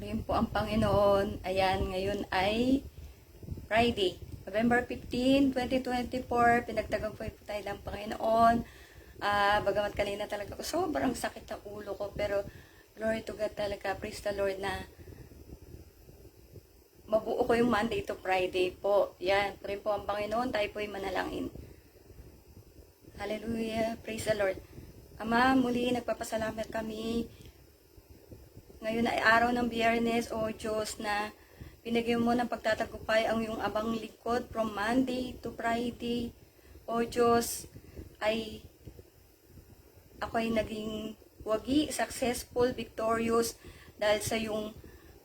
Purihin po ang Panginoon. Ayan, ngayon ay Friday, November 15, 2024. Pinagtagumpay po tayo ng Panginoon. Bagamat kanina talaga ko sobrang sakit ang ulo ko, pero glory to God talaga. Praise the Lord na mabuo ko yung Monday to Friday po. Yan, purihin po ang Panginoon. Tayo po ay manalangin. Hallelujah. Praise the Lord. Ama, muli nagpapasalamat kami. Ngayon ay araw ng Biyernes, O Diyos, na binigyan mo ng pagtatagumpay ang iyong abang lingkod from Monday to Friday. O Diyos, ako ay naging wagi, successful, victorious dahil sa iyong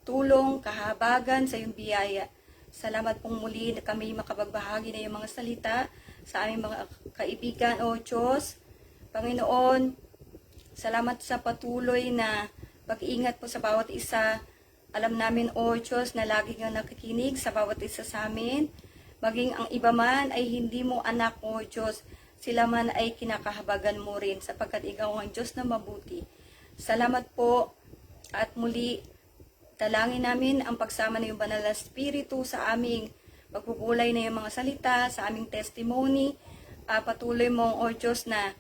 tulong, kahabagan, sa iyong biyaya. Salamat pong muli na kami makapagbahagi na iyong mga salita sa aming mga kaibigan, O Diyos. Panginoon, salamat sa patuloy na pag-iingat po sa bawat isa. Alam namin, O Diyos, na lagi kang nakikinig sa bawat isa sa amin. Maging ang iba man ay hindi mo anak, O Diyos. Sila man ay kinakahabagan mo rin sapagkat ikaw ang Diyos na mabuti. Salamat po at muli, dalangin namin ang pagsama ng iyong banal na Espiritu sa aming pagpupulay na iyong mga salita, sa aming testimony. Patuloy mo, O Diyos, na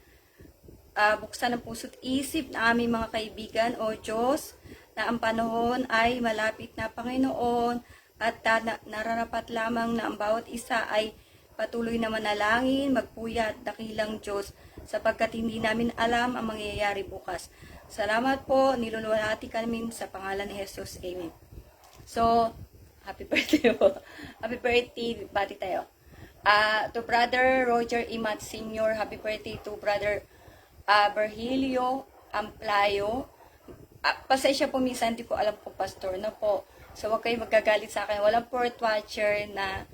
buksan ang puso't isip na aming mga kaibigan, O Diyos, na ang panahon ay malapit na, Panginoon, at nararapat lamang na ang bawat isa ay patuloy na manalangin, magpuyat, dakilang Diyos, sapagkat hindi namin alam ang mangyayari bukas. Salamat po, niluluwalhati kami sa pangalan ni Jesus. Amen. So, happy birthday po. Happy birthday, bati tayo. To Brother Roger Imat Sr., happy birthday to Brother Virgilio Amplayo. Pasensya po, minsan hindi ko alam po, pastor na po. So, huwag kayo magagalit sa akin. Walang port watcher na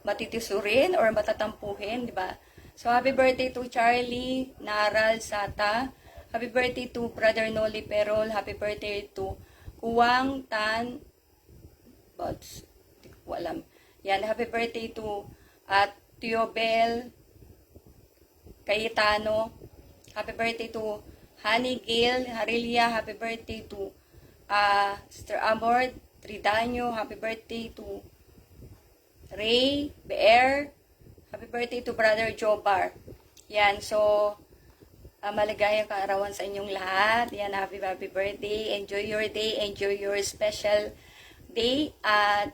matitisurin or matatampuhin, di ba? So, happy birthday to Charlie Naral Sata. Happy birthday to Brother Noli Perol. Happy birthday to Kuwang Tan Bots. Hindi ko alam. Yan, happy birthday to Tiobel Cayetano. Happy birthday to Honey Gail Harilia. Happy birthday to Sister Amor Tridaño. Happy birthday to Ray Bear. Happy birthday to Brother Jobar. Yan, so maligayang kaarawan sa inyong lahat. Yan, happy birthday. Enjoy your day. Enjoy your special day. At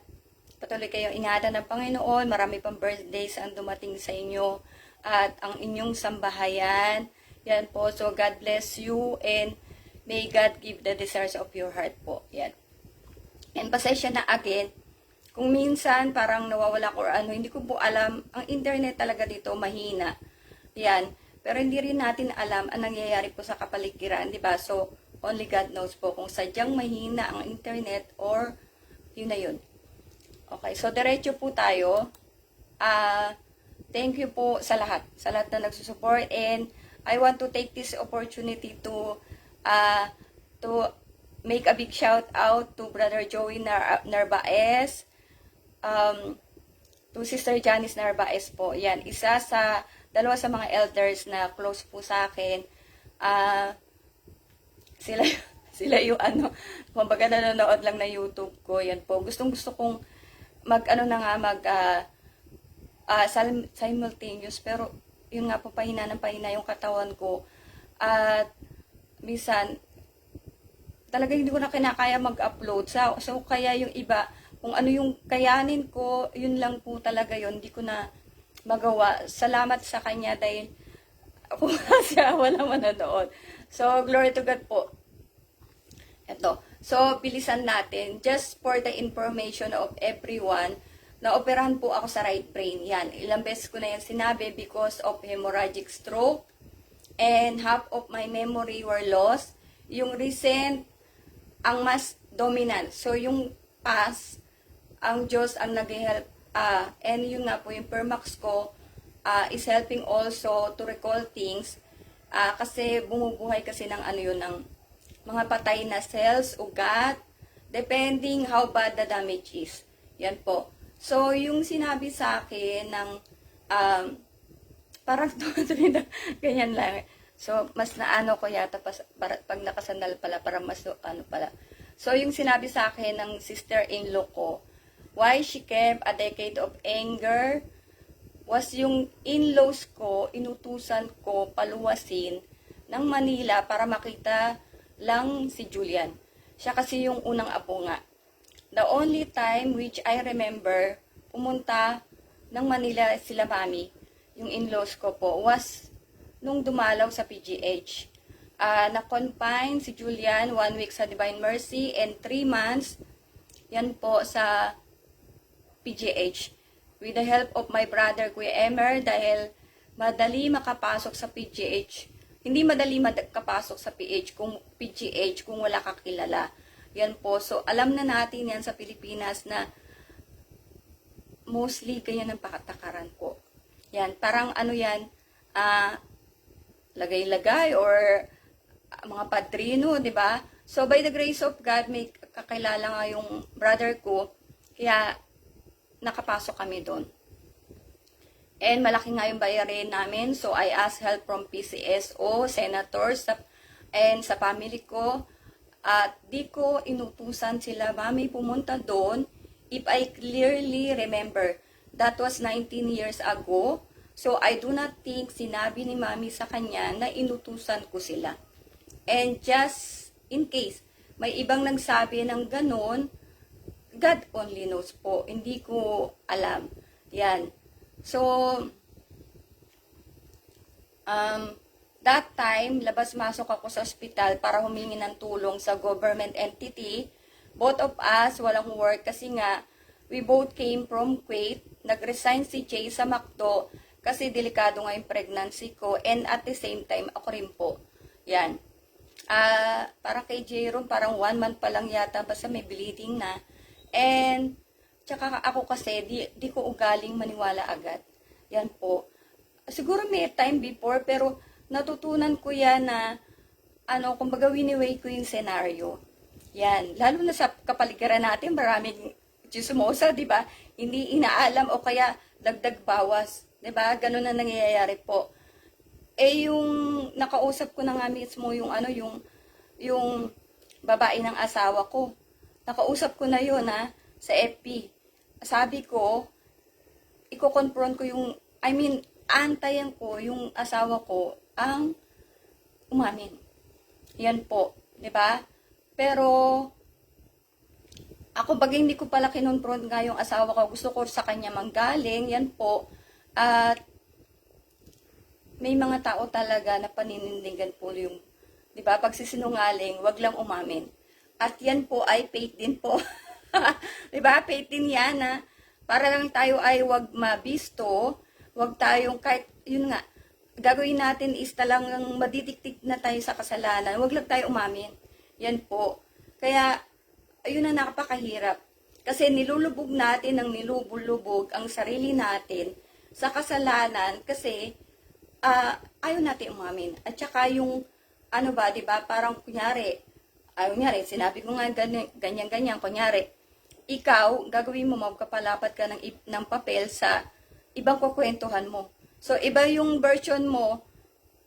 patuloy kayong ingatan ng Panginoon. Marami pang birthdays ang dumating sa inyo. At ang inyong sambahayan. Yan po. So, God bless you and may God give the desires of your heart po. Yan. And pasensya na again. Kung minsan parang nawawala ko or ano, hindi ko po alam. Ang internet talaga dito mahina. Yan. Pero hindi rin natin alam ang nangyayari po sa kapaligiran. Diba? So, only God knows po kung sadyang mahina ang internet or yun na yun. Okay. So, diretso po tayo. Thank you po sa lahat na nagsusupport, and I want to take this opportunity to make a big shout out to Brother Joey Narvaez, to Sister Janice Narvaez po. Yan, dalawa sa mga elders na close po sa akin. Sila yung kumbaga nanonood lang na YouTube ko. Yan po. Gustong-gusto kong simultaneous, pero yun nga po, pahina yung katawan ko. At minsan talaga hindi ko na kinakaya mag-upload. So kaya yung iba, kung ano yung kayanin ko, yun lang po talaga yun. Hindi ko na magawa. Salamat sa kanya dahil ako siya walang manonood. So, glory to God po. Ito. So, bilisan natin. Just for the information of everyone, naoperahan po ako sa right brain. Yan. Ilang beses ko na yan sinabi because of hemorrhagic stroke. And half of my memory were lost. Yung recent, ang mas dominant. So, yung past, ang Diyos ang nag-help. And yung nga po, yung Permax ko is helping also to recall things. Kasi bumubuhay kasi ng ng mga patay na cells, ugat, depending how bad the damage is. Yan po. So, yung sinabi sa akin ng parang ganyan lang. So, mas naano ko yata pag nakasandal pala, para mas pala. So, yung sinabi sa akin ng sister-in-law ko, why she kept a decade of anger was yung in-laws ko, inutusan ko paluwasin ng Manila para makita lang si Julian. Siya kasi yung unang apo nga. The only time which I remember pumunta ng Manila sila mami, yung in-laws ko po, was nung dumalaw sa PGH. Na-confine si Julian 1 week sa Divine Mercy and 3 months yan po sa PGH. With the help of my brother Kuya Emer, dahil madali makapasok sa PGH. Hindi madali makapasok sa PGH kung wala kakilala. Yan po. So, alam na natin yan sa Pilipinas na mostly ganyan ang pakatakaran po. Yan. Parang ano yan, lagay-lagay or mga padrino, di ba? So, by the grace of God, may kakilala nga yung brother ko, kaya nakapasok kami doon. And malaki nga yung bayarin namin, so I asked help from PCSO, senators, and sa family ko, at di ko inutusan sila, mami, pumunta doon, if I clearly remember, that was 19 years ago, so I do not think sinabi ni mami sa kanya na inutusan ko sila. And just in case, may ibang nagsabi ng ganon, God only knows po. Hindi ko alam. Yan. So, that time, labas-masok ako sa ospital para humingi ng tulong sa government entity. Both of us, walang work kasi nga, we both came from Kuwait. Nag-resign si Jay sa McDo kasi delikado nga yung pregnancy ko. And at the same time, ako rin po. Yan. Para kay Jerome, parang 1 month pa lang yata, basta may bleeding na. And, tsaka ako kasi, di ko ugaling maniwala agad. Yan po. Siguro may time before, pero natutunan ko yan na, kumbaga wini-weigh ko yung scenario. Yan. Lalo na sa kapaligiran natin, maraming chismosa, di ba? Hindi inaalam o kaya dagdag bawas. Di ba? Ganun na nangyayari po. Yung nakausap ko na nga mismo yung babae ng asawa ko. Nakausap ko na yun sa FB. Sabi ko, iko-confront ko antayan ko yung asawa ko ang umamin. Yan po, 'di ba? Pero ako bagay hindi ko pala kinonfront nga yung asawa ko. Gusto ko sa kanya manggaling, yan po. At may mga tao talaga na paninindigan po yung, 'di ba? Pagsisinungaling, wag lang umamin. At yan po ay faith din po. 'Di ba? Faith din yan para lang tayo ay wag mabisto, wag tayong kahit yun nga, gagawin natin is talagang madidiktik na tayo sa kasalanan. Wag lang tayo umamin. Yan po. Kaya ayun na napakahirap. Kasi nilulubog natin ng nilubog ang sarili natin sa kasalanan kasi ayaw natin umamin. At saka yung, 'di ba, parang kunyari, sinabi ko nga ganyan, kunyari, ikaw, gagawin mo, magkapalapat ka ng papel sa ibang kukwentuhan mo. So, iba yung version mo,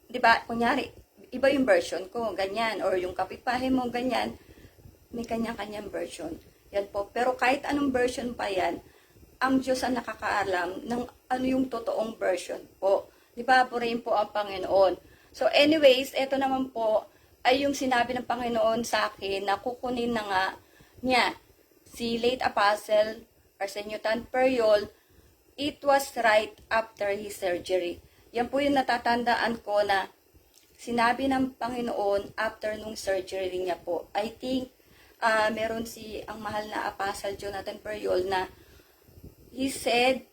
'di ba, kunyari, iba yung version ko, ganyan, or yung kapitbahay mo, ganyan, may kanya-kanyang version. Yan po. Pero kahit anong version pa yan, ang Diyos ang nakakaalam ng ano yung totoong version po. Di ba, purihin po ang Panginoon. So anyways, ito naman po ay yung sinabi ng Panginoon sa akin na kukunin na nga niya si late Apostle Arsenio Tan Periol. It was right after his surgery. Yan po yung natatandaan ko na sinabi ng Panginoon after nung surgery niya po. I think meron ang mahal na Apostle Jonathan Periol na he said,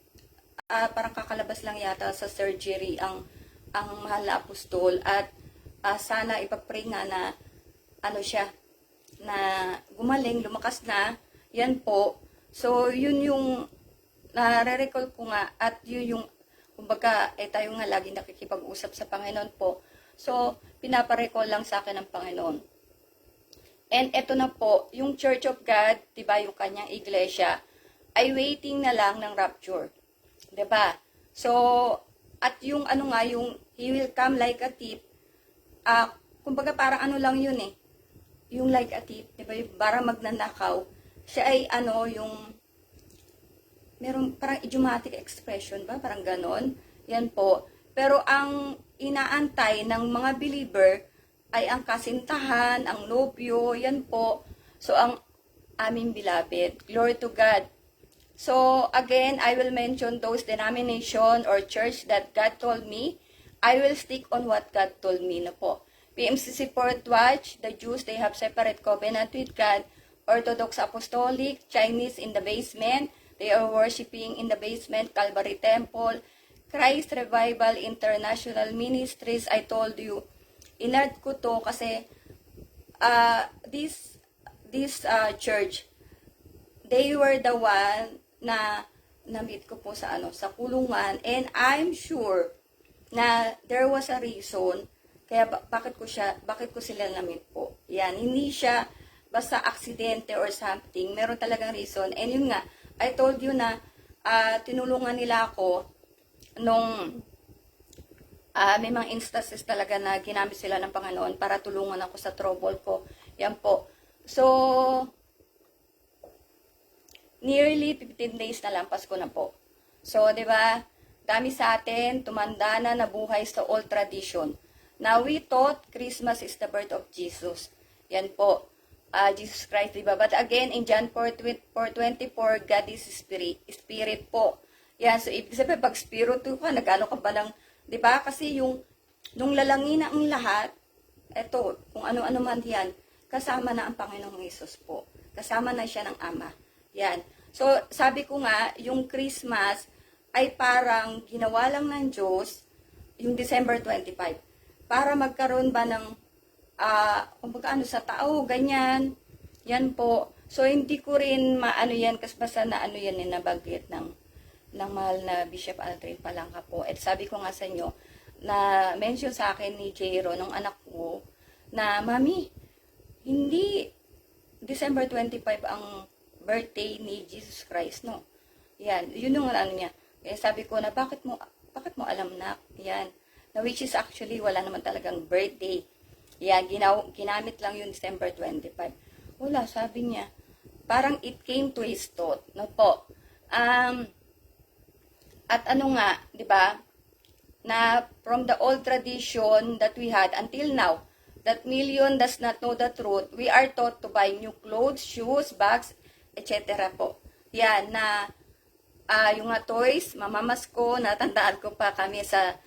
parang kakalabas lang yata sa surgery ang mahal na apostol at sana ipag-pray nga na siya, na gumaling, lumakas na, yan po. So, yun yung nare-recall ko nga at yun yung, kumbaga, tayo nga lagi nakikipag-usap sa Panginoon po. So, pinaparecall lang sa akin ng Panginoon. And eto na po, yung Church of God, diba, yung kanyang iglesia, ay waiting na lang ng rapture. Diba? So, at yung yung He will come like a thief, kumbaga parang lang yun yung like a thief, di ba, yung parang magnanakaw, siya ay ano, yung, meron parang idiomatic expression ba, parang ganon, yan po. Pero ang inaantay ng mga believer ay ang kasintahan, ang nobyo, yan po. So, ang aming beloved. Glory to God. So, again, I will mention those denomination or church that God told me. I will stick on what God told me na po. PMCC Port Watch, the Jews, they have separate covenant with God. Orthodox Apostolic, Chinese in the basement. They are worshiping in the basement, Calvary Temple. Christ Revival International Ministries, I told you. Inert ko to kasi this church, they were the one na na-meet ko po sa sa kulungan, and I'm sure na there was a reason kaya bakit ko sila na-meet po. Yan, hindi siya basta aksidente or something. Meron talagang reason. And yun nga, I told you na tinulungan nila ako nung may mga instances talaga na ginamit sila ng Panginoon para tulungan ako sa trouble ko. Yan po. So, nearly 15 days na lang, Pasko na po. So, di ba, dami sa atin, tumanda na nabuhay sa old tradition. Now, we thought Christmas is the birth of Jesus. Yan po, Jesus Christ, di ba? But again, in John 4:24, God is Spirit po. Yan, so ibig sabihin, pag spirito ka, nag-ano ka ba lang, di ba? Kasi nung lalangin na ang lahat, eto, kung ano-ano man yan, kasama na ang Panginoong Hesus po. Kasama na siya ng Ama. Yan. So, sabi ko nga, yung Christmas ay parang ginawa lang ng Diyos yung December 25. Para magkaroon ba ng, kumbaga sa tao, ganyan. Yan po. So, hindi ko rin maano yan, kasi basta na ano yan, nabanggit ng mahal na Bishop Aldrin Palangka po. At sabi ko nga sa inyo, na mention sa akin ni Jairo, ng anak ko, na, Mami, hindi December 25 ang birthday ni Jesus Christ, no? Yan, yun yung ano niya. Kaya sabi ko na, bakit mo alam na? Yan. Na which is actually, wala naman talagang birthday. Yan, ginamit lang yung December 25. Wala, sabi niya. Parang it came to his thought, no po? At ano nga, di ba? Na from the old tradition that we had until now, that million does not know the truth, we are taught to buy new clothes, shoes, bags, etc. po. Yan, na yung nga toys, mamamasko, natandaan ko pa kami sa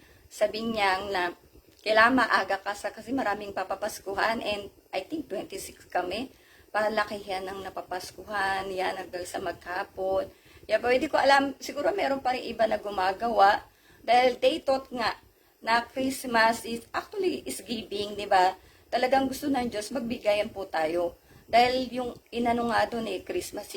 Binyang na kailangan maaga kasi maraming papapaskuhan, and I think 26 kami. Palakihan ng napapaskuhan, yan, hanggang sa maghapon. Yeah, pwede ko alam, siguro meron pa rin iba na gumagawa, dahil they thought nga na Christmas is actually is giving, di ba? Talagang gusto ng Diyos, magbigayan po tayo. Dahil yung inano nga doon Christmas,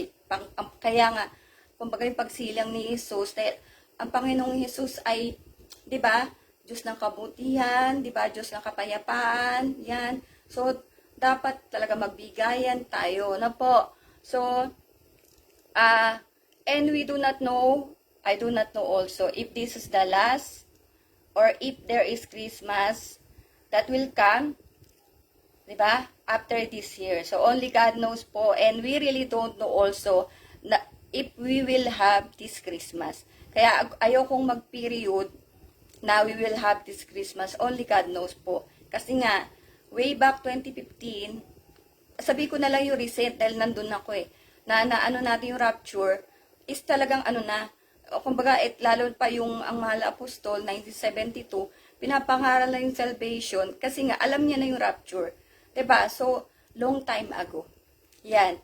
kaya nga, kumbaga yung pagsilang ni Jesus, dahil ang Panginoong Jesus ay, di ba, Diyos ng kabutihan, di ba, Diyos ng kapayapaan, yan. So, dapat talaga magbigayan tayo na po. So, and we do not know, I do not know also, if this is the last, or if there is Christmas that will come, di ba, after this year. So, only God knows po, and we really don't know also na if we will have this Christmas. Kaya ayokong mag-period na we will have this Christmas. Only God knows po. Kasi nga, way back 2015, sabi ko na lang yung recent dahil nandun ako na ano natin yung rapture, is talagang ano na, kumbaga, lalo pa yung ang mahal apostol, 1972, pinapangaral na yung salvation, kasi nga, alam niya na yung rapture. Diba? So, long time ago. Yan.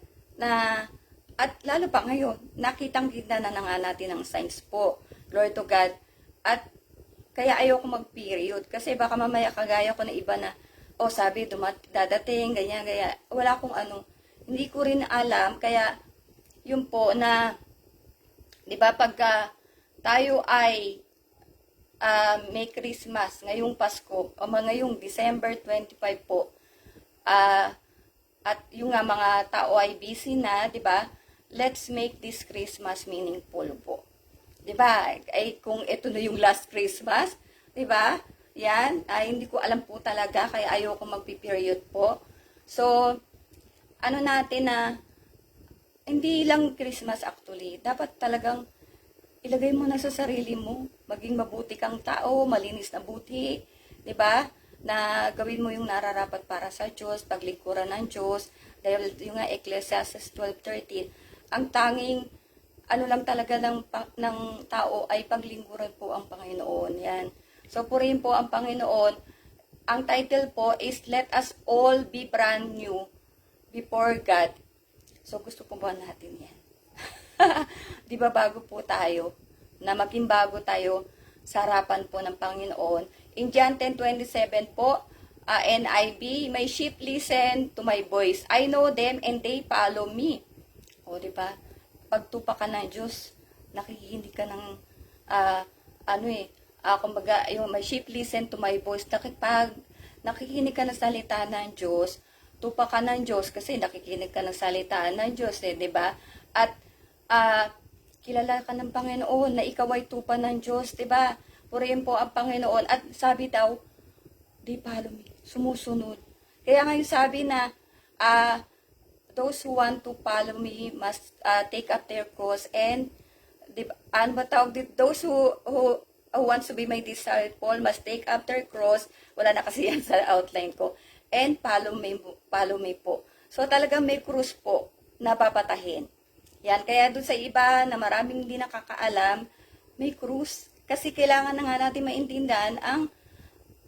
At lalo pa ngayon, nakitang-kita na nga natin ang signs po. Glory to God. At, kaya ayoko mag-period. Kasi baka mamaya kagaya ko na iba na, sabi, dadating, ganyan, ganyan. Wala akong ano. Hindi ko rin alam. Kaya, yun po na, di ba, pagka tayo ay may Christmas, ngayong Pasko, o ngayong December 25 po, at yung nga mga tao ay busy na, di ba, let's make this Christmas meaningful po. Di ba? Ay, kung ito na yung last Christmas, di ba? Yan, hindi ko alam po talaga, kaya ayoko magpi-period po. So, ano natin na hindi lang Christmas actually. Dapat talagang ilagay mo na sa sarili mo. Maging mabuti kang tao, malinis na buti. 'Di ba? Na gawin mo yung nararapat para sa Diyos, paglingkuran ng Diyos. Dahil yung nga Ecclesiastes 12:13, ang tanging ano lang talaga ng tao ay paglingkuran po ang Panginoon. Yan. So, purihin po ang Panginoon. Ang title po is Let Us All Be Brand New Before God. So, gusto po ba natin yan? Di ba bago po tayo? Na maging bago tayo sa harapan po ng Panginoon. In John 10:27 po, NIV, my sheep listen to my voice. I know them and they follow me. O, di ba? Pagtupa ka ng Diyos, nakikinig ka ng, kumbaga, yung my sheep listen to my voice. Pag nakikinig ka ng salita ng Diyos, tupa ka ng Diyos kasi nakikinig ka ng salita ng Diyos, di ba? At, kilala ka ng Panginoon na ikaw ay tupa ng Diyos, di ba? Purihin po ang Panginoon. At sabi daw, they follow me, sumusunod. Kaya ngayon sabi na, those who want to follow me must take up their cross and ano ba tawag dito? Those who wants to be my disciple must take up their cross. Wala na kasi yan sa outline ko. And follow me po. So talagang may cross po na papatahin. Yan, kaya doon sa iba na maraming hindi nakakaalam, may cross. Kasi kailangan na nga natin maintindihan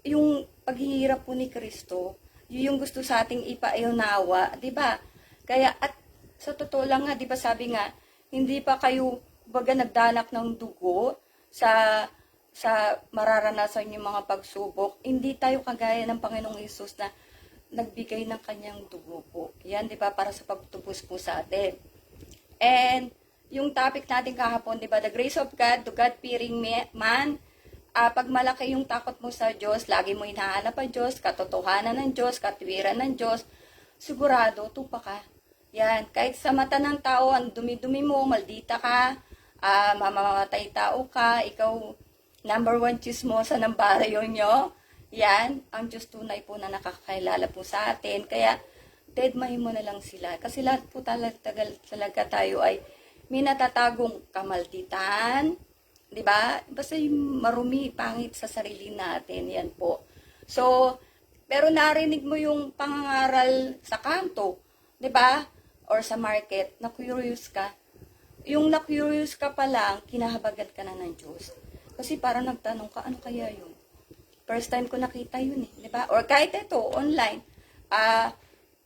yung paghihirap po ni Kristo. Yung gusto sa ating ipaunawa, di ba? Kaya, at sa totoo lang nga, di ba sabi nga, hindi pa kayo baga nagdanak ng dugo sa mararanasan yung mga pagsubok. Hindi tayo kagaya ng Panginoong Hesus na nagbigay ng kanyang dugo po. Yan, di ba, para sa pagtubos po sa atin. And, yung topic natin kahapon, di ba, the grace of God to God-fearing man. Pag malaki yung takot mo sa Diyos, lagi mo hinahanap ang Diyos, katotohanan ng Diyos, katwiran ng Diyos, sigurado, tupa ka. Yan, kahit sa mata ng tao, ang dumi-dumi mo, maldita ka, mamamatay tao ka, ikaw, number 1 chismosa ng baryo nyo, yan, ang Diyos tunay po na nakakakilala po sa atin. Kaya, deadmahin mo na lang sila. Kasi lahat po talaga tayo ay may natatagong kamalditan, di ba? Basta yung marumi, pangit sa sarili natin, yan po. So, pero narinig mo yung pangangaral sa kanto, di ba? Or sa market, na-curious ka. Yung na-curious ka pa lang, kinahabagan ka na ng Diyos. Kasi parang nagtanong ka, ano kaya yun? First time ko nakita yun eh, di ba? Or kahit ito, online.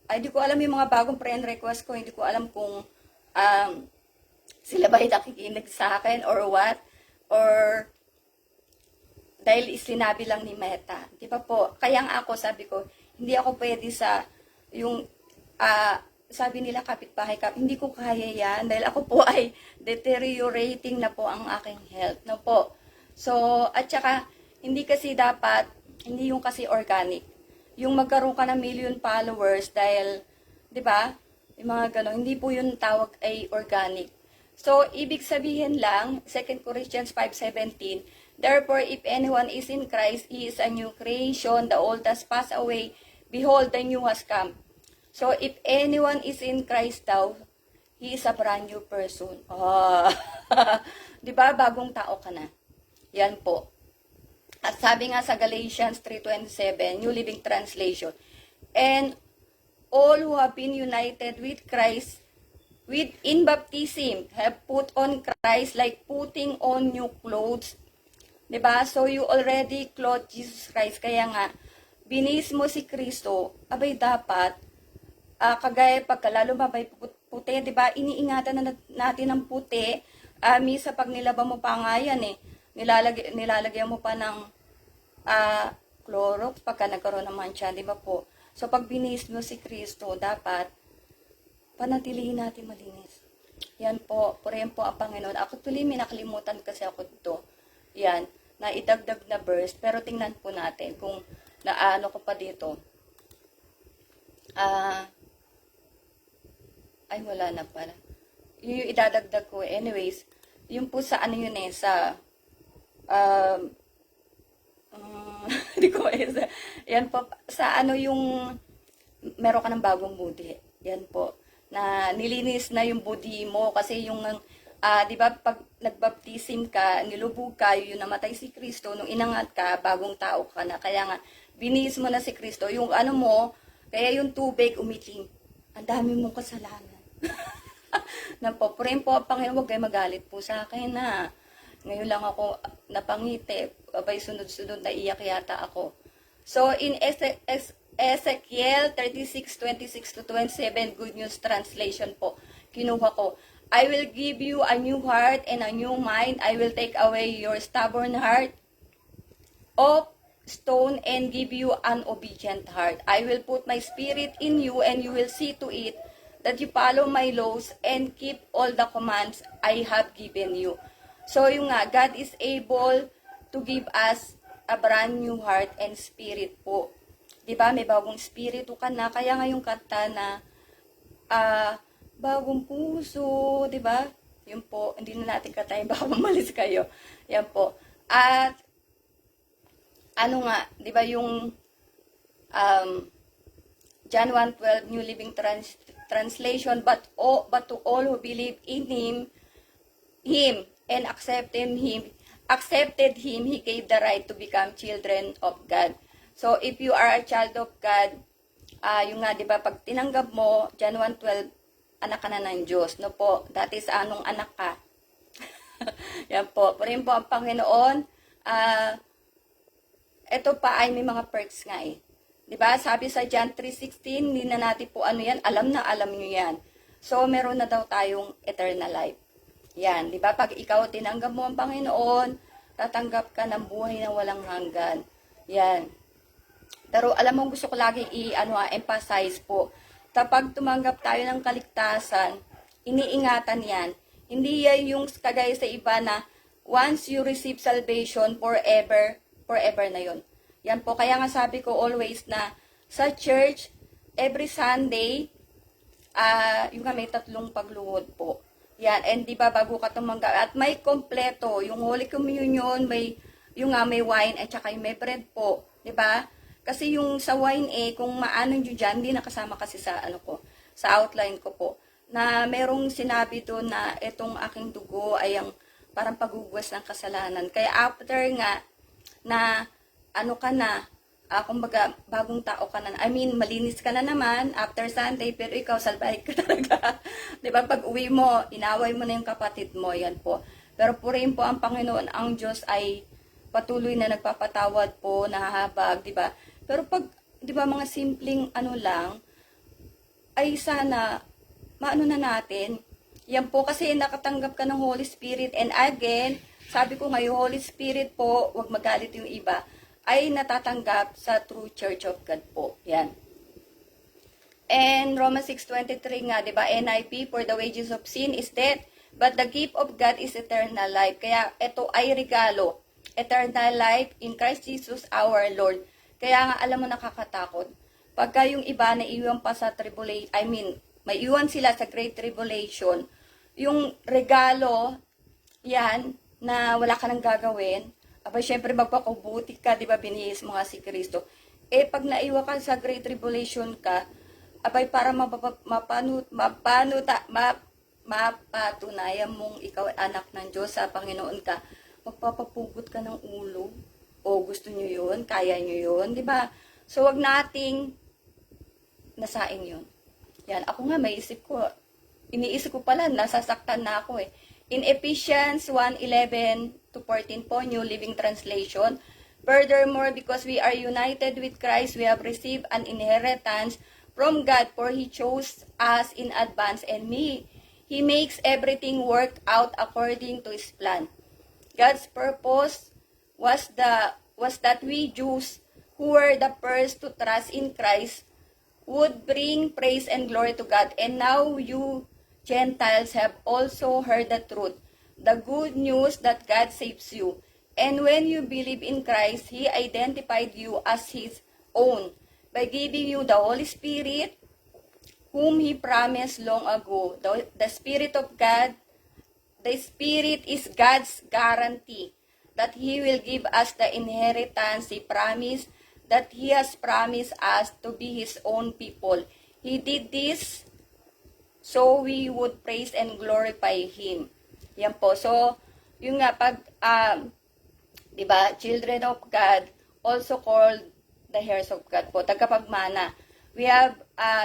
Hindi ko alam yung mga bagong friend request ko, hindi ko alam kung sila ba nakikinig sa akin or what. Or dahil sinabi lang ni Meta. Di ba po? Kaya nga ako, sabi ko, hindi ako pwede sa yung sabi nila kapitbahay hindi ko kaya yan dahil ako po ay deteriorating na po ang aking health, no po. So, at saka, hindi kasi dapat, hindi yung kasi organic. Yung magkaroon ka ng million followers dahil, di ba, yung mga gano'n, hindi po yung tawag ay organic. So, ibig sabihin lang, 2 Corinthians 5:17, therefore, if anyone is in Christ, he is a new creation, the old has passed away, behold, the new has come. So, if anyone is in Christ daw, he is a brand new person. Di ba? Bagong tao ka na. Yan po. At sabi nga sa Galatians 3:27, New Living Translation, and all who have been united with Christ, in baptism, have put on Christ like putting on new clothes. Di ba? So, you already clothed Jesus Christ. Kaya nga, binis mo si Kristo, abay dapat, kagaya pagkalalo mabay puti, di ba? Iniingatan na natin ang puti. Misa pag nilaba mo pa nga yan eh. Nilalagyan mo pa ng Clorox pagka nagkaroon ng mancha, di ba po? So pag binis mo si Kristo, dapat panatilihin natin malinis. Yan po, purihin po ang Panginoon. Ako tuloy may nakalimutan kasi ako dito. Yan, na idagdag na verse, pero tingnan po natin kung naano ko pa dito. Ay, wala na pala. Yung idadagdag ko. Anyways, yung po sa ano yun eh, sa, hindi ko yan po, sa ano yung, meron ka ng bagong budi. Yan po. Na nilinis na yung body mo kasi yung, di ba, pag nagbaptism ka, nilubog ka, yung namatay si Kristo, nung inangat ka, bagong tao ka na. Kaya nga, binis mo na si Kristo. Yung ano mo, kaya yung tubig umitim. Ang dami mong kasalanan. Napopray po ang Panginoon, huwag kayo magalit po sa akin na. Ngayon lang ako napangiti, abay sunod-sunod na iyak yata ako. So in Ezekiel 36:26-27 Good News Translation po, kinuha ko. I will give you a new heart and a new mind. I will take away your stubborn heart of stone and give you an obedient heart. I will put my spirit in you and you will see to it that you follow my laws and keep all the commands I have given you. So yung nga, God is able to give us a brand new heart and spirit po. 'Di ba? May bagong spirito ka na, kaya nga yung kanta na bagong puso, 'di ba? Yun po, hindi na natin katayin, baka mamalis kayo. Yan po. At ano nga, 'di ba yung John 1:12 New Living Translation, but to all who believe in him and accepted him, he gave the right to become children of God. So if you are a child of God, yung nga, 'di ba, pag tinanggap mo John 1:12, anak ka na ng Diyos, no po? That is anong anak ka? Yan po. Pero po ang Panginoon, ito pa ay may mga perks nga eh. 'Di ba? Sabi sa John 3:16, hindi na natin po ano 'yan, alam niyo 'yan. So meron na daw tayong eternal life. Yan, 'di ba? Pag ikaw tinanggap mo ang Panginoon, tatanggap ka ng buhay na walang hanggan. Yan. Pero alam mo, gusto ko laging emphasize po. Kapag tumanggap tayo ng kaligtasan, iniingatan 'yan. Hindi yan yung kagaya sa iba na once you receive salvation, forever na 'yon. Yan po, kaya nga sabi ko always na sa church, every Sunday, yung may 3 pagluhod po. Yan, and di ba bago ka tumanggap, at may kompleto, yung Holy Communion, may wine, at saka may bread po. Di ba? Kasi yung sa wine kung maano nyo dyan, hindi nakasama kasi sa sa outline ko po, na merong sinabi doon na itong aking dugo ay ang parang pagugwas ng kasalanan. Kaya after nga, na kumbaga, bagong tao ka na. I mean, malinis ka na naman after Sunday, pero ikaw, salbahe ka talaga. Diba? Pag uwi mo, inaway mo na yung kapatid mo, yan po. Pero purihin po ang Panginoon, ang Diyos ay patuloy na nagpapatawad po, nahahabag, diba? Pero pag, diba, mga simpleng lang, ay sana, maano na natin, yan po, kasi nakatanggap ka ng Holy Spirit, and again, sabi ko ngayon, Holy Spirit po, wag magalit yung iba, ay natatanggap sa true Church of God po. Yan. And Romans 6:23 nga, 'di ba? NIV, for the wages of sin is death, but the gift of God is eternal life. Kaya ito ay regalo, eternal life in Christ Jesus our Lord. Kaya nga alam mo, nakakatakot. Pagka yung iba na iwan pa sa tribulation, I mean, may iwan sila sa great tribulation, yung regalo yan na wala ka nang gagawin, abay, syempre magpakubuti ka, di ba, binihis mo nga si Kristo. Pag naiwa ka sa Great Tribulation ka, abay, para mapatunayan mong ikaw ay anak ng Diyos, sa Panginoon ka, magpapapugot ka ng ulo. O gusto nyo yun? Kaya nyo yun? Di ba? So, wag nating nasain yun. Yan, ako nga, iniisip ko pala, nasasaktan na ako In Ephesians 1:11-14 po, New Living Translation, furthermore, because we are united with Christ, we have received an inheritance from God, for He chose us in advance, and He makes everything work out according to His plan. God's purpose was that we Jews, who were the first to trust in Christ, would bring praise and glory to God. And now you Gentiles have also heard the truth, the good news that God saves you. And when you believe in Christ, He identified you as His own by giving you the Holy Spirit, whom He promised long ago. The Spirit of God, the Spirit is God's guarantee that He will give us the inheritance He promised, that He has promised us to be His own people. He did this so we would praise and glorify Him. Yan po. So, yung nga, pag, di ba, children of God, also called the heirs of God po, tagapagmana. We have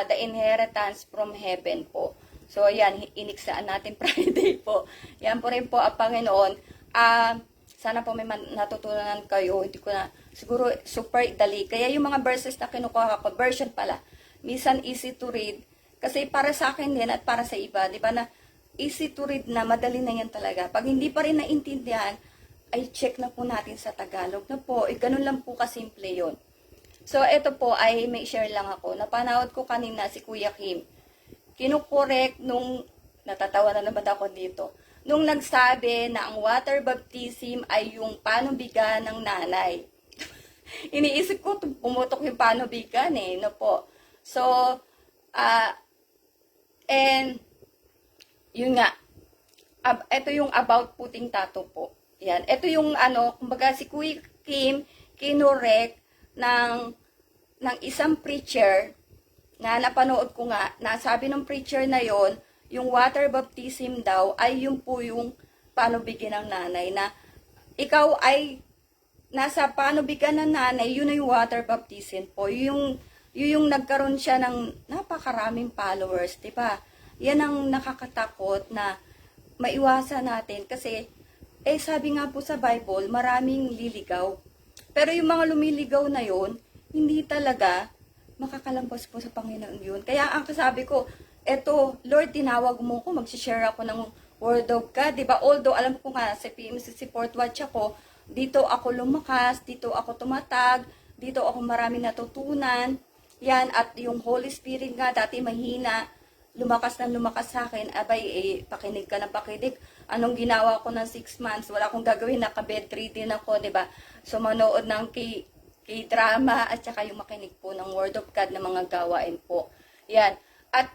the inheritance from heaven po. So, yan, iniksaan natin Friday po. Yan po rin po ang Panginoon. Sana po may natutunan kayo. Hindi ko na, siguro super dali. Kaya yung mga verses na kinukuha ko, version pala, minsan easy to read. Kasi para sa akin din at para sa iba, di ba na easy to read na, madali na yan talaga. Pag hindi pa rin naintindihan, ay check na po natin sa Tagalog na po. Ganun lang po kasimple yun. So, ito po ay may share lang ako. Napanood ko kanina si Kuya Kim. Kinukorek nung, natatawa na naman ako dito, nung nagsabi na ang water baptism ay yung panubigan ng nanay. Iniisip ko, pumutok yung panubigan no po. So, and, yun nga, ito yung about putting tattoo po. Yan, ito yung kumbaga si Kuya Kim, kinorek ng isang preacher, na napanood ko nga, nasabi ng preacher na yon, yung water baptism daw ay yung po yung panubigan ng nanay, na ikaw ay nasa panubigan ng nanay, yun ay water baptism po. Yung nagkaroon siya ng napakaraming followers, di ba? Yan ang nakakatakot na maiwasan natin kasi sabi nga po sa Bible, maraming liligaw. Pero yung mga lumiligaw na yon, hindi talaga makakalampas po sa Panginoon yun. Kaya ang kasabi ko, eto, Lord, tinawag mo ko, mag-share ako ng Word of God, diba? Although, alam ko nga, sa PMCC Port Watch ako, dito ako lumakas, dito ako tumatag, dito ako marami natutunan, yan, at yung Holy Spirit nga, dati mahina, lumakas sa akin, abay, pakinig ka ng pakinig. Anong ginawa ko ng 6 months? Wala akong gagawin, naka-bedridden ako, diba? So, manood ng drama at saka yung makinig po ng Word of God na mga gawain po. Yan. At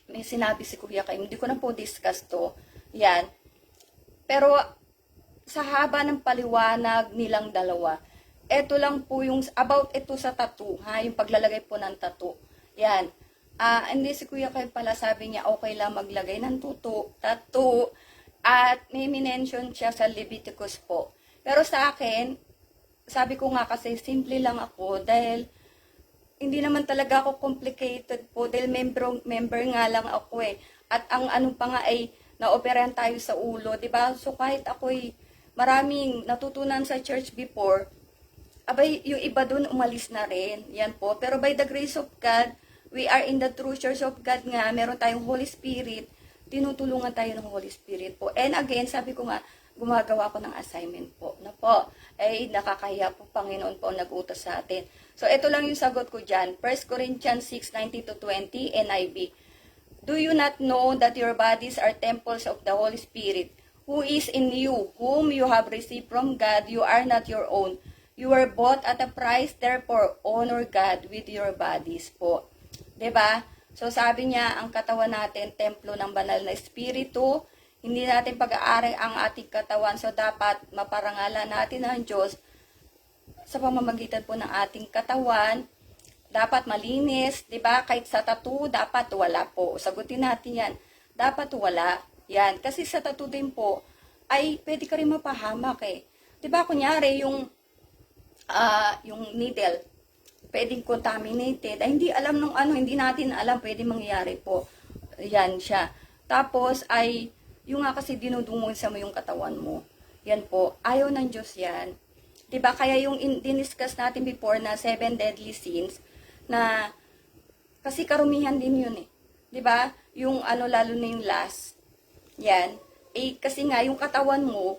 may sinabi si Kuya Kim, hindi ko na po discuss to. Yan. Pero sa haba ng paliwanag nilang dalawa, eto lang po yung about ito sa tattoo, yung paglalagay po ng tattoo. Yan. Hindi si Kuya Kim pala, sabi niya okay lang maglagay ng tattoo at may minention siya sa Leviticus po. Pero sa akin, sabi ko nga kasi simple lang ako dahil hindi naman talaga ako complicated po dahil member nga lang ako At ang pa nga ay naoperahan tayo sa ulo, 'di ba? So kahit ako'y maraming natutunan sa church before, abay yung iba doon umalis na rin. Yan po. Pero by the grace of God, we are in the true church of God nga. Meron tayong Holy Spirit. Tinutulungan tayo ng Holy Spirit po. And again, sabi ko nga, gumagawa ko ng assignment po. Na po, nakakahiya po, Panginoon po nag-utos sa atin. So, ito lang yung sagot ko dyan. 1 Corinthians 6:19-20, NIV. Do you not know that your bodies are temples of the Holy Spirit, who is in you, whom you have received from God? You are not your own. You were bought at a price, therefore, honor God with your bodies po. 'Di ba? So, sabi niya, ang katawan natin, templo ng banal na Espiritu. Hindi natin pag-aari ang ating katawan. So, dapat maparangalan natin ang Diyos sa pamamagitan po ng ating katawan. Dapat malinis, di ba? Kahit sa tattoo, dapat wala po. Sagutin natin yan. Dapat wala. Yan. Kasi sa tattoo din po, ay pwede ka rin mapahamak Di ba? Kunyari, yung needle, pwedeng contaminated. Ay, hindi alam nung hindi natin alam, pwede mangyari po. Yan siya. Tapos, yung nga kasi dinudungol sa mo yung katawan mo. Yan po. Ayaw ng Diyos yan. Diba? Kaya yung diniscuss natin before na 7 deadly sins, na kasi karumihan din yun Diba? Yung lalo na yung last. Yan. Kasi nga, yung katawan mo,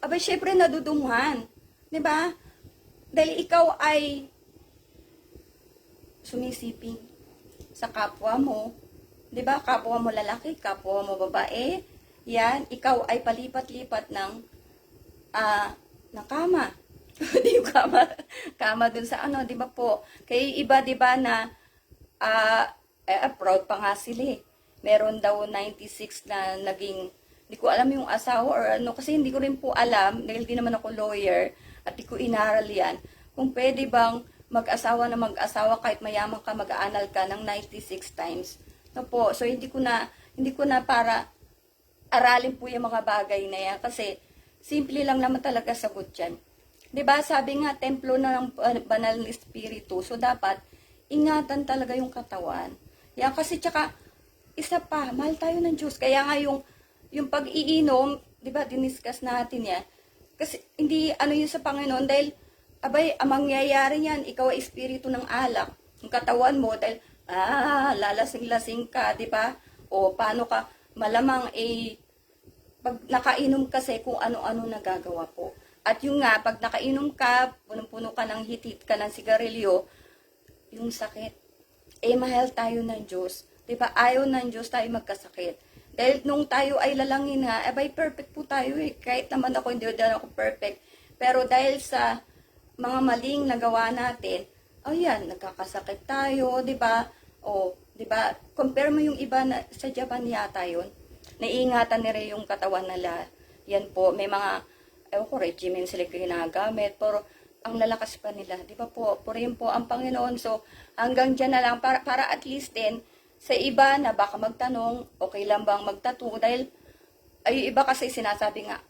abay, syempre nadudumuhan. Diba? Dahil ikaw ay sumisiping sa kapwa mo. Diba? Kapwa mo lalaki, kapwa mo babae. Yan, ikaw ay palipat-lipat ng kama. Di kama dun sa di ba po? Kaya iba, di ba na proud pa nga sila Meron daw 96 na naging, di ko alam yung asawa or kasi hindi ko rin po alam, dahil di naman ako lawyer, at di ko inaral yan, kung pwede bang mag-asawa kahit mayaman ka, mag-aanal ka ng 96 times. No po, so hindi ko na para aralin po yung mga bagay na yan kasi simple lang naman talaga sagot yan. 'Di ba? Sabi nga templo na ng banal na espiritu. So dapat ingatan talaga yung katawan. Yan kasi tsaka isa pa, mahal tayo ng Diyos. Kaya nga yung pag-iinom, 'di ba? Diniscuss natin yan. Kasi hindi ano yun sa Panginoon dahil abay, ang mangyayari niyan, ikaw ay espiritu ng alak. Yung katawan mo dahil lalasing-lasing ka, 'di ba? O paano ka malamang pag nakainom kasi kung ano-ano nagagawa po. At yung nga, pag nakainom ka, punong-puno ka ng hitit ka ng sigarilyo, yung sakit, mahal tayo ng Diyos. Diba? Ayaw ng Diyos tayo magkasakit. Dahil nung tayo ay lalangin nga, perfect po tayo eh. Kahit naman hindi ako perfect. Pero dahil sa mga maling nagawa natin, nagkakasakit tayo, diba? Diba? Compare mo yung iba na sa Japan yata yun. Naiingatan nila yung katawan nila. Yan po, may mga regimen sila ginagamit, pero ang lalakas pa nila, di ba po, purihin po ang Panginoon. So, hanggang dyan na lang, para at least din, sa iba na baka magtanong, okay lang bang magtattoo? Dahil, ay iba kasi sinasabi nga,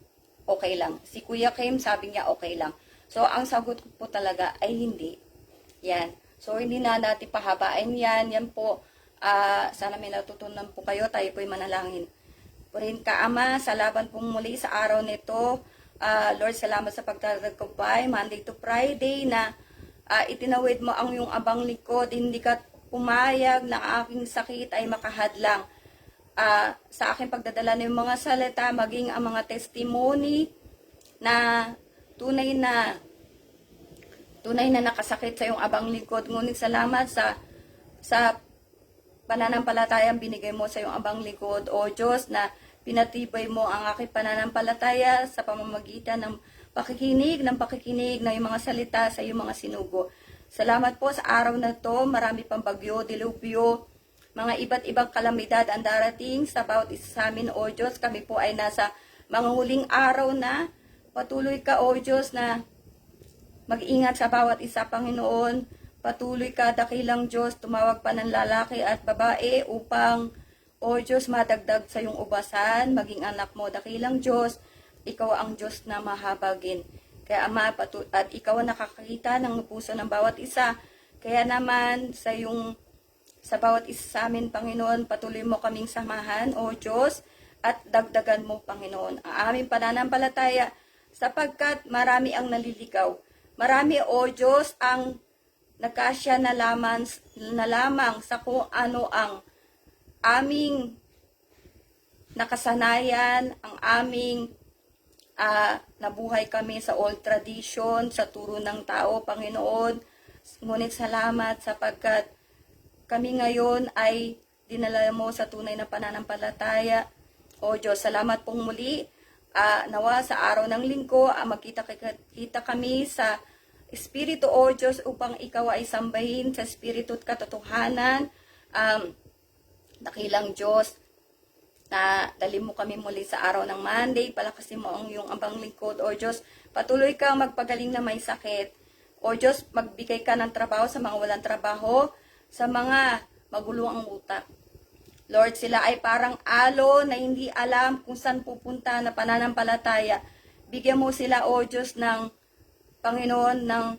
okay lang. Si Kuya Kim, sabi niya, okay lang. So, ang sagot ko po talaga ay hindi. Yan. So, hindi na natin pahabain yan. Yan po, sana may natutunan po kayo, tayo po'y manalangin. Purihin ka, Ama, sa laban pong muli sa araw nito. Lord, salamat sa pagtatagpay, Monday to Friday, na itinawid mo ang iyong abang likod, hindi ka pumayag na aking sakit ay makahadlang. Sa aking pagdadala ng mga salita, maging ang mga testimony na tunay na nakasakit sa iyong abang likod. Ngunit salamat sa pananampalatayang binigay mo sa iyong abang likod, O Diyos, na pinatibay mo ang aking pananampalataya sa pamamagitan ng pakikinig ng mga salita sa iyong mga sinugo. Salamat po sa araw na to, marami pang bagyo, dilubyo, mga iba't ibang kalamidad ang darating sa bawat isa sa amin, O Diyos. Kami po ay nasa mga huling araw na. Patuloy ka, O Diyos, na mag-ingat sa bawat isa, Panginoon. Patuloy ka, dakilang Diyos, tumawag pa ng lalaki at babae upang, O Diyos, madagdag sa iyong ubasan, maging anak mo, dakilang Diyos, ikaw ang Diyos na mahabagin. Kaya Ama, at ikaw ang nakakita ng puso ng bawat isa. Kaya naman, sa bawat isa sa amin, Panginoon, patuloy mo kaming samahan, O Diyos, at dagdagan mo, Panginoon, ang aming pananampalataya, sapagkat marami ang naliligaw. Marami, O Diyos, ang nakasya na lamang sa kung ano ang aming nakasanayan, ang aming nabuhay kami sa old tradition, sa turo ng tao, Panginoon. Ngunit salamat sapagkat kami ngayon ay dinala mo sa tunay na pananampalataya. O Diyos, salamat pong muli. Nawa sa araw ng linggo, magkita kami sa Espiritu, O Diyos, upang ikaw ay sambahin sa Espiritu at katotohanan. Dakilang Diyos, na dali mo kami muli sa araw ng Monday, palakasin mo ang iyong abang lingkod. O Diyos, patuloy kang magpagaling na may sakit. O Diyos, magbigay ka ng trabaho sa mga walang trabaho, sa mga magulo ang utak. Lord, sila ay parang alo na hindi alam kung saan pupunta na pananampalataya. Bigyan mo sila, O Diyos, ng Panginoon, ng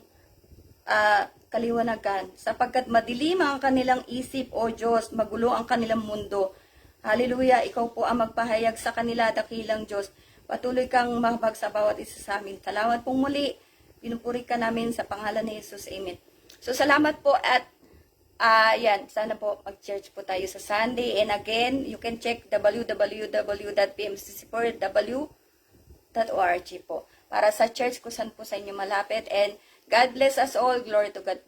kaliwanagan, sapagkat madilim ang kanilang isip, O Diyos, magulo ang kanilang mundo. Hallelujah, ikaw po ang magpahayag sa kanila, dakilang Diyos. Patuloy kang mahabag sa bawat isa sa amin. Salamat pong muli, pinupuri ka namin sa pangalan ni Jesus, Amen. So salamat po at sana po mag-church po tayo sa Sunday. And again, you can check www.pmccpw.org po para sa church kung saan po sa inyo malapit. And God bless us all. Glory to God po.